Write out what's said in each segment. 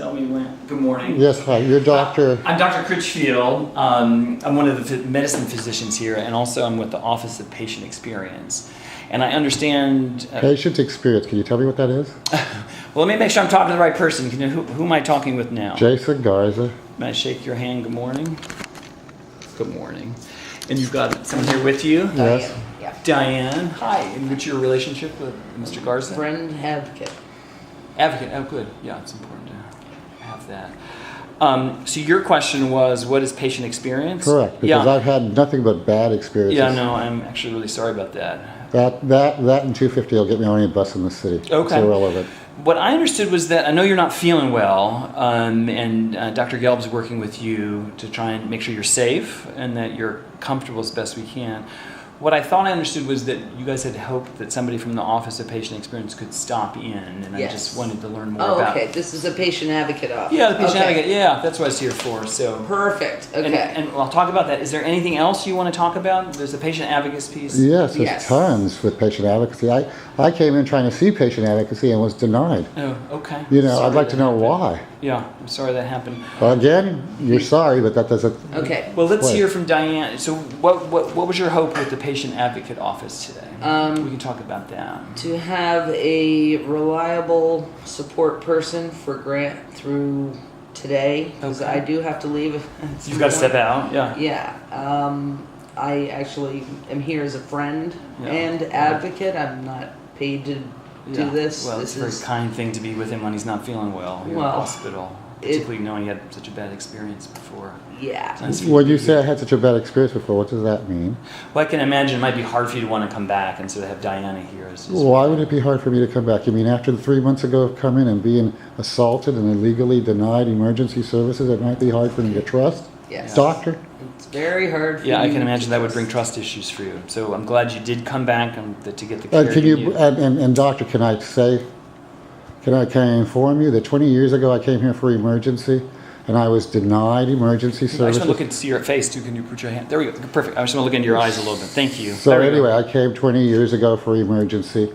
tell me when. Good morning. Yes, hi. You're Dr. I'm Dr. Critchfield. I'm one of the medicine physicians here, and also I'm with the Office of Patient Experience. And I understand... Patient Experience. Can you tell me what that is? Well, let me make sure I'm talking to the right person. Who am I talking with now? Jason Garza. May I shake your hand? Good morning. Good morning. And you've got someone here with you? Yes. Diane. Yeah. Diane. Hi. And what's your relationship with Mr. Garza? Friend advocate. Advocate. Oh, good. Yeah, it's important to have that. So your question was, what is patient experience? Correct, because I've had nothing but bad experiences. Yeah, no, I'm actually really sorry about that. That and 250 will get me on any bus in the city. Okay. It's irrelevant. What I understood was that I know you're not feeling well, and Dr. Gelb's working with you to try and make sure you're safe and that you're comfortable as best we can. What I thought I understood was that you guys had hoped that somebody from the Office of Patient Experience could stop in, and Yes. I just wanted to learn more about... okay. This is a patient advocate office. Yeah, the patient Okay. advocate. Yeah, that's what I was here for. So Perfect. Okay. And I'll talk about that. Is there anything else you want to talk about? There's the patient advocacy piece. Yes, there's Yes. tons with patient advocacy. I came in trying to see patient advocacy and was denied. Oh, okay. You know, Sorry I'd like to that know happened. why. Yeah, I'm sorry that happened. Again, you're sorry, but that doesn't... Okay. Well, let's Wait. hear from Diane. So what was your hope with the patient advocate office today? We can talk about that. To have a reliable support person for Grant through today, because Okay. I do have to leave. You've got to step out, yeah. Yeah. I actually am here as a friend Yeah. and advocate. I'm not paid to do Yeah. this. Well, this it's a very is kind thing to be with him when he's not feeling well here in the Well, hospital, particularly knowing you had such a bad experience before. yeah. Nice for you When to you be say here. I had such a bad experience before, what does that mean? Well, I can imagine it might be hard for you to want to come back, and so to have Diana here is just... Why would it be hard for me to come back? You mean after the 3 months ago of coming and being assaulted and illegally denied emergency services, it might be hard for me to trust? Yes. Doctor? It's very hard for Yeah, I you can to imagine that would bring trust. trust issues for you. So I'm glad you did come back and to get the care Can you you, need. and doctor, can I say, can I inform you that 20 years ago I came here for emergency and I was denied emergency I just services? want to look into your face too. Can you put your hand? There we go. Perfect. I just want to look into your eyes a little bit. Thank you. So There we go. anyway, I came 20 years ago for emergency,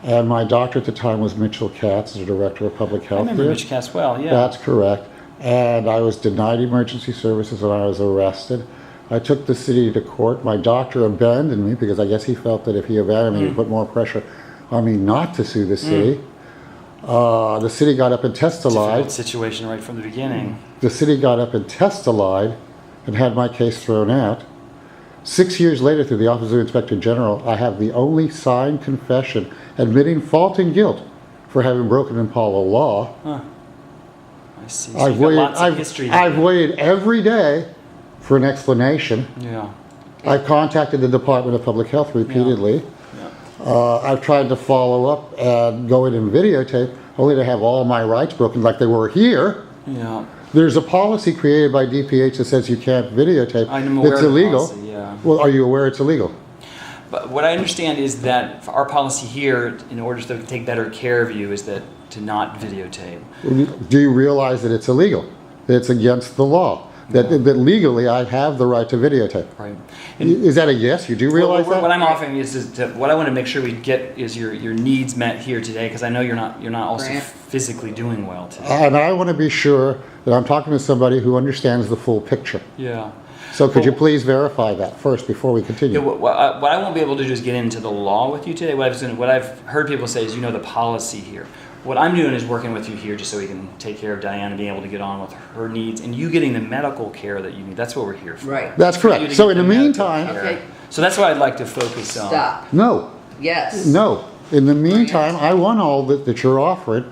and my doctor at the time was Mitchell Katz, the director of public I health remember here. Mitch Caswell. Yeah. That's correct. And I was denied emergency services and I was arrested. I took the city to court. My doctor abandoned me because I guess he felt that if he abandoned me, he would put more pressure on me not to sue the city. The city got up and Difficult testified. situation right from the beginning. The city got up and testified and had my case thrown out. 6 years later, through the Office of Inspector General, I have the only signed confession admitting fault and guilt for having broken Impala law. I see. So you've got lots of history. there. I've waited every day for an explanation. Yeah. I've contacted the Department of Public Health repeatedly. Yeah. I've tried to follow up and go in and videotape, only to have all my rights broken like they were here. Yeah. There's a policy created by DPH that says you can't videotape. I'm aware It's of the illegal. policy, yeah. Well, are you aware it's illegal? But what I understand is that for our policy here, in order to take better care of you, is that to not videotape. Do you realize that it's illegal? That it's against the law? That legally I have the right to videotape? Right. Is that a yes? You do realize that? What I'm offering is to, what I want to make sure we get is your needs met here today, because I know you're not also Grant. physically doing well today. And I want to be sure that I'm talking to somebody who understands the full picture. Yeah. So could you please verify that first before we continue? Yeah, what I won't be able to do is get into the law with you today. What I've heard people say is, the policy here. What I'm doing is working with you here just so we can take care of Diana, being able to get on with her needs, and you getting the medical care that you need. That's what we're here for. Right. That's For you correct. to So get in the medical meantime, care. Okay. So that's what I'd like to focus on. Stop. no, Yes. no. In the meantime, I want all that you're offering,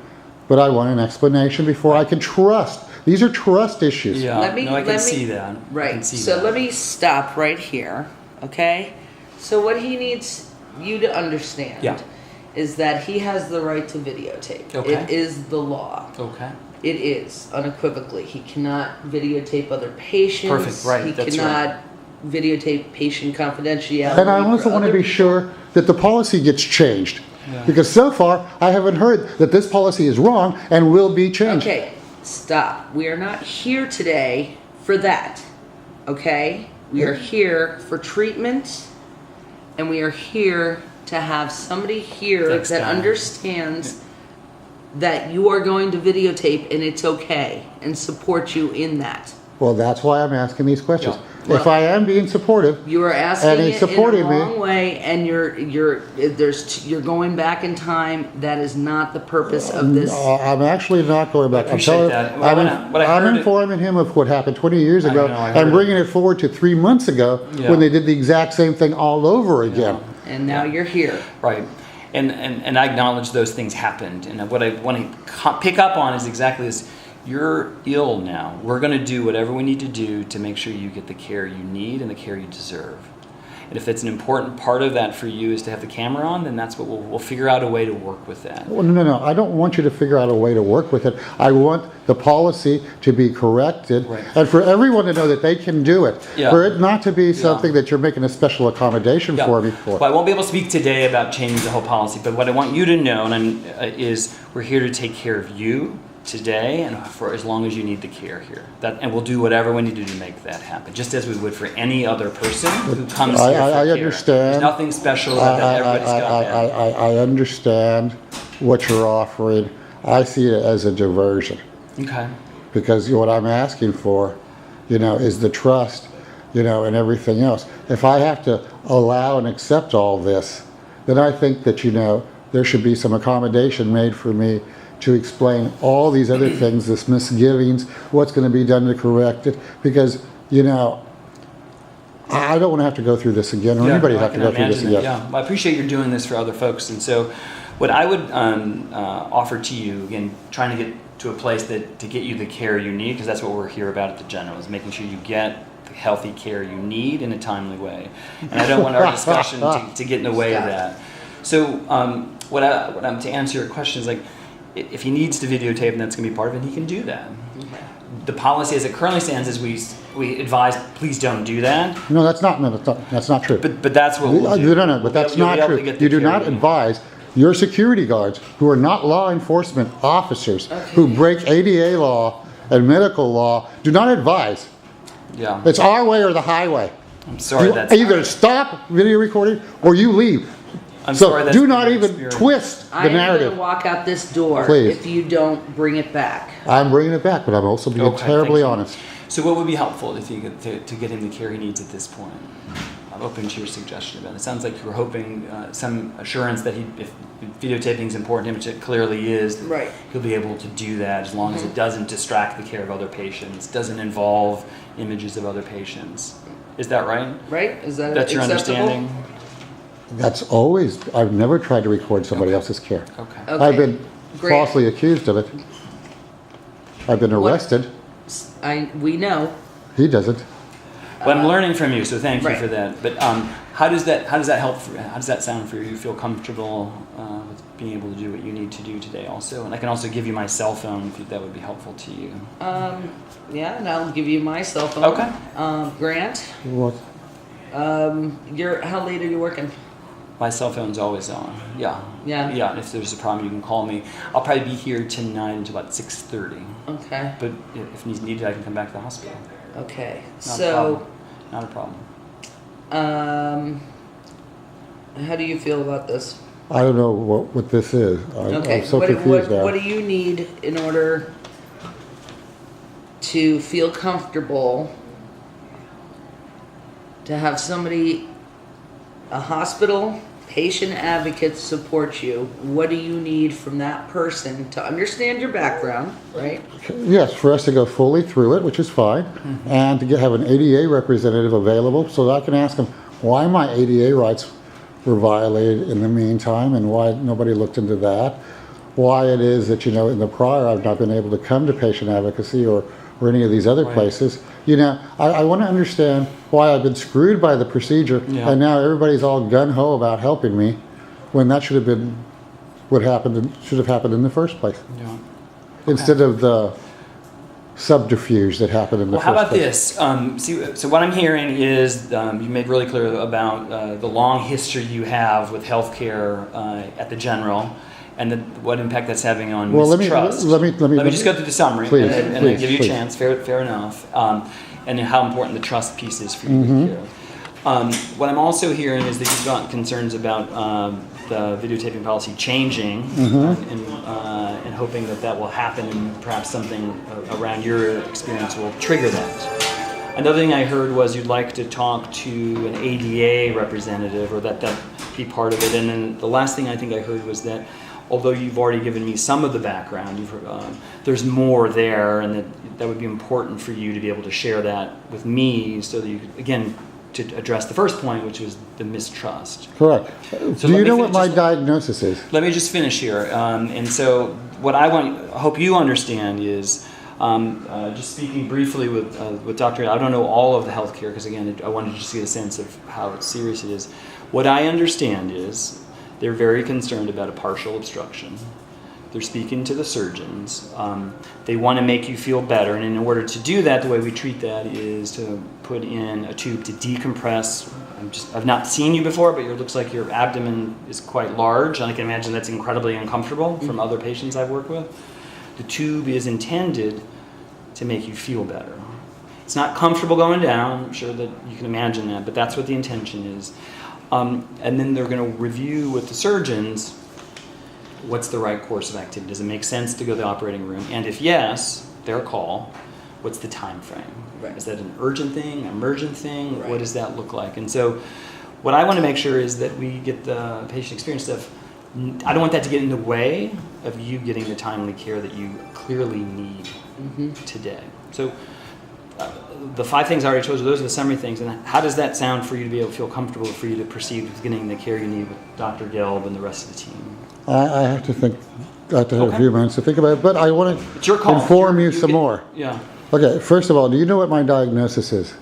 but I want an explanation before I can trust. These are trust issues. Yeah. Let me- no, I can let me- see that. I Right. can see So that. let me stop right here. Okay. So what he needs you to understand Yeah. is that he has the right to videotape. Okay. It is the law. Okay. It is unequivocally. He cannot videotape other patients. Perfect, right, He that's cannot videotape patient confidentiality. And I also for want to other be sure that the policy gets changed. Yeah. Because so far, I haven't heard that this policy is wrong and will be changed. Okay, stop. We are not here today for that. Okay? We are here for treatment, and we are here to have somebody here Thanks, that Diane. understands that you are going to videotape and it's okay, and support you in that. Well, that's why I'm asking these questions. Yeah. If I am being supportive, You are asking and he's it in supporting the me. wrong way, and you're going back in time. That is not the purpose of this. I'm actually not going back. I appreciate that. Well, I'm heard informing him of what happened 20 years I ago know, I heard and it. bringing it forward to 3 months ago Yeah. when they did the exact same thing all over again. And now you're here. Right. And I acknowledge those things happened. And what I want to pick up on is exactly this. You're ill now. We're going to do whatever we need to do to make sure you get the care you need and the care you deserve. And if it's an important part of that for you is to have the camera on, then that's what we'll figure out a way to work with that. Well, no. I don't want you to figure out a way to work with it. I want the policy to be corrected Right. and for everyone to know that they can do it. Yeah. For it not to be something that you're making a special accommodation for me for. Well, I won't be able to speak today about changing the whole policy, but what I want you to know is we're here to take care of you today and for as long as you need the care here. And we'll do whatever we need to do to make that happen, just as we would for any other person who comes here for I care. understand. There's nothing special about that. Everybody's got that. I understand what you're offering. I see it as a diversion. Okay. Because what I'm asking for, is the trust, and everything else. If I have to allow and accept all this, then I think that, there should be some accommodation made for me to explain all these other things, this misgivings, what's going to be done to correct it. Because, I don't want to have to go through this again, or anybody have to go through this again. Yeah, well, I appreciate you're doing this for other folks. And so what I would offer to you, again, trying to get to a place to get you the care you need, because that's what we're here about at the General, is making sure you get the healthy care you need in a timely way. And I don't want our discussion to get in the way of that. So what I'm to answer your question is, like, if he needs to videotape and that's going to be part of it, he can do that. Okay. The policy as it currently stands is we advise, please don't do that. No, that's not true. But that's what we'll do. No, but that's You'll not be able true. to get the You do care not you need. advise your security guards, who are not law enforcement officers, who break ADA law and medical law, do not advise. Yeah. It's our way or the highway. I'm sorry You that's either stop video recording or you leave. I'm So sorry that's do been not your even experience. twist the I am narrative. going to walk out this door Please. if you don't bring it back. I'm bringing it back, but I'm also being Okay, terribly thank you. honest. So what would be helpful if you could to get him the care he needs at this point? I'm open to your suggestion about it. It sounds like you were hoping some assurance that if videotaping is important to him, which it clearly is, that Right. he'll be able to do that as long as it doesn't distract the care of other patients, doesn't involve images of other patients. Is that right? Right? Is that That's your acceptable? understanding? I've never tried to record somebody else's care. Okay. Okay. I've been Great. falsely accused of it. I've been What- arrested. We know. He doesn't. Well, I'm learning from you, so thank you Right. for that. But how does that help? How does that sound for you? You feel comfortable with being able to do what you need to do today, also? And I can also give you my cell phone if that would be helpful to you. Yeah, and I'll give you my cell phone. Okay. Grant, What? how late are you working? My cell phone's always on. Yeah. Yeah. Yeah. And if there's a problem, you can call me. I'll probably be here tonight until about 6:30. Okay. But if needed, I can come back to the hospital. Okay. Not a problem. Not a problem. How do you feel about this? I don't know what this is. Okay. I'm so what confused now. what do you need in order to feel comfortable to have somebody, a hospital patient advocate, support you? What do you need from that person to understand your background, right? Yes, for us to go fully through it, which is fine, and to have an ADA representative available so that I can ask them why my ADA rights were violated in the meantime and why nobody looked into that. Why it is that, in the prior I've not been able to come to patient advocacy or any of these other places. I want to understand why I've been screwed by the procedure, Yeah. and now everybody's all gun-ho about helping me when that should have been what should have happened in the first place. Yeah. Instead of the subterfuge that happened in the Well, how first about place. this? So what I'm hearing is you made really clear about the long history you have with healthcare at the General, and what impact that's having on Well, let me mistrust. let me just go through the summary, Please, and then please, give you please. a chance. Fair enough. And how important the trust piece is for you Mm-hmm. here. What I'm also hearing is that you've got concerns about the videotaping policy changing, and hoping that that will happen, and perhaps something around your experience will trigger that. Another thing I heard was you'd like to talk to an ADA representative, or that be part of it. And then the last thing I think I heard was that although you've already given me some of the background, there's more there, and that would be important for you to be able to share that with me, so that you could, again, to address the first point, which was the mistrust. Correct. So Do you know what my diagnosis is? Let me just finish here. And so what I hope you understand is, just speaking briefly with Dr. I don't know all of the healthcare, because again, I wanted to just get a sense of how serious it is. What I understand is they're very concerned about a partial obstruction. They're speaking to the surgeons. They want to make you feel better, and in order to do that, the way we treat that is to put in a tube to decompress. I've not seen you before, but it looks like your abdomen is quite large, and I can imagine that's incredibly uncomfortable from other patients I've worked with. The tube is intended to make you feel better. It's not comfortable going down. I'm sure that you can imagine that, but that's what the intention is. And then they're going to review with the surgeons what's the right course of activity. Does it make sense to go to the operating room? And if yes, their call, what's the time frame? Right. Is that an urgent thing, emergent thing? Right. What does that look like? And so what I want to make sure is that we get the patient experience stuff. I don't want that to get in the way of you getting the timely care that you clearly need today. So the 5 things I already told you, those are the summary things. And how does that sound for you to be able to feel comfortable, for you to proceed with getting the care you need with Dr. Gelb and the rest of the team? I have to think. I have to have a few minutes to think about it, but I want It's your to call. inform you some more. Yeah. Okay, first of all, do you know what my diagnosis is?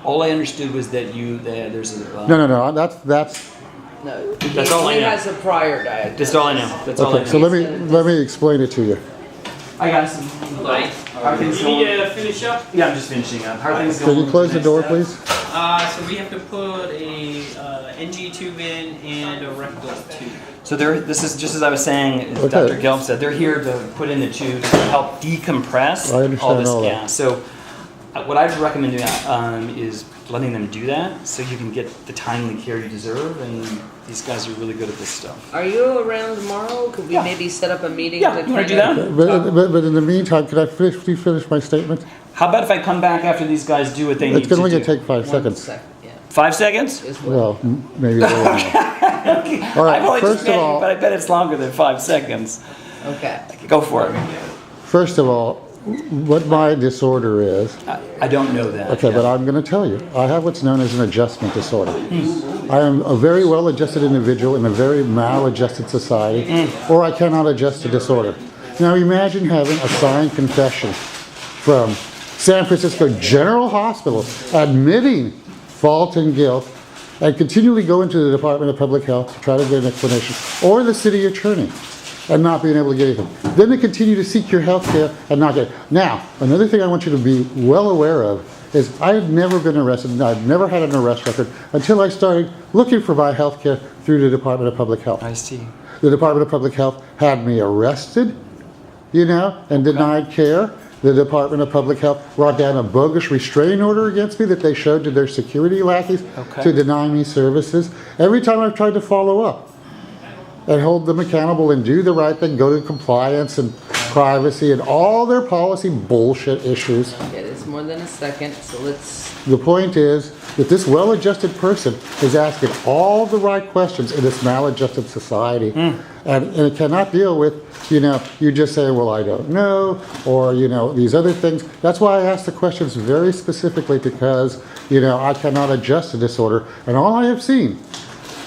All I understood was that there's a... No. That's No, That's all I he know. has a prior diagnosis. That's all I know. That's all I know. okay. So let me explain it to you. I got some... Right. How are things You need going? to finish up? Yeah, I'm just finishing up. How are things going? Can you close the Next door, step? please? So we have to put a NG tube in and a rectal tube. So this is just as I was saying, as Okay. Dr. Gelb said, they're here to put in the tubes to help decompress I understand all this all that. gas. So what I'd recommend doing is letting them do that, so you can get the timely care you deserve, and these guys are really good at this stuff. Are you around tomorrow? Could we maybe set up a meeting? Yeah, you wanna do that? But in the meantime, could I please finish my statement? How about if I come back after these guys do what they need It's to only do? going to take 5 1 seconds. second, yeah. 5 seconds? As well. Well, maybe a little more. All right, I've only first just of met you, all, but I bet it's longer than 5 seconds. Okay. Go for it. first of all, what my disorder is, I don't know that. okay, yet. but I'm going to tell you. I have what's known as an adjustment disorder. I am a very well-adjusted individual in a very maladjusted society, or I cannot adjust to disorder. Now imagine having a signed confession from San Francisco General Hospital admitting fault and guilt, and continually go into the Department of Public Health to try to get an explanation, or the city attorney, and not being able to get anything. Then they continue to seek your health care and not get it. Now, another thing I want you to be well aware of is I have never been arrested, and I've never had an arrest record until I started looking for my health care through the Department of Public Health. I see. The Department of Public Health had me arrested, and denied care. The Department of Public Health brought down a bogus restraining order against me that they showed to their security lackeys to deny me services. Every time I've tried to follow up and hold them accountable and do the right thing, go to compliance and privacy and all their policy bullshit issues. Okay, it's more than a second, so let's... The point is that this well-adjusted person is asking all the right questions in this maladjusted society, and it cannot deal with, you just say, well, I don't know, or, these other things. That's why I ask the questions very specifically, because, I cannot adjust to disorder. And all I have seen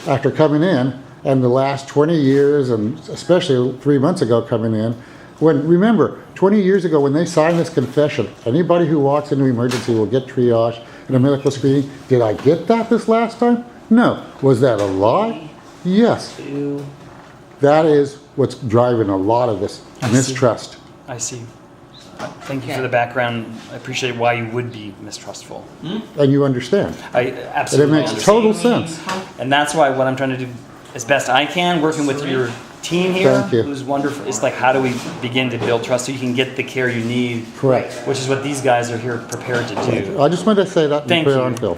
after coming in, and the last 20 years, and especially 3 months ago coming in, remember, 20 years ago when they signed this confession, anybody who walks into emergency will get triage and a medical screening. Did I get that this last time? No. Was that a lie? Yes. That is what's driving a lot of this mistrust. I see. Thank you for the background. I appreciate why you would be mistrustful. And you understand. I And it absolutely makes understand. total sense. And that's why what I'm trying to do as best I can, working with your team here, Thank you. who's wonderful. It's like, how do we begin to build trust so you can get the care you need, Correct. which is what these guys are here prepared to do. I just wanted to say that and Thank put it you. on film.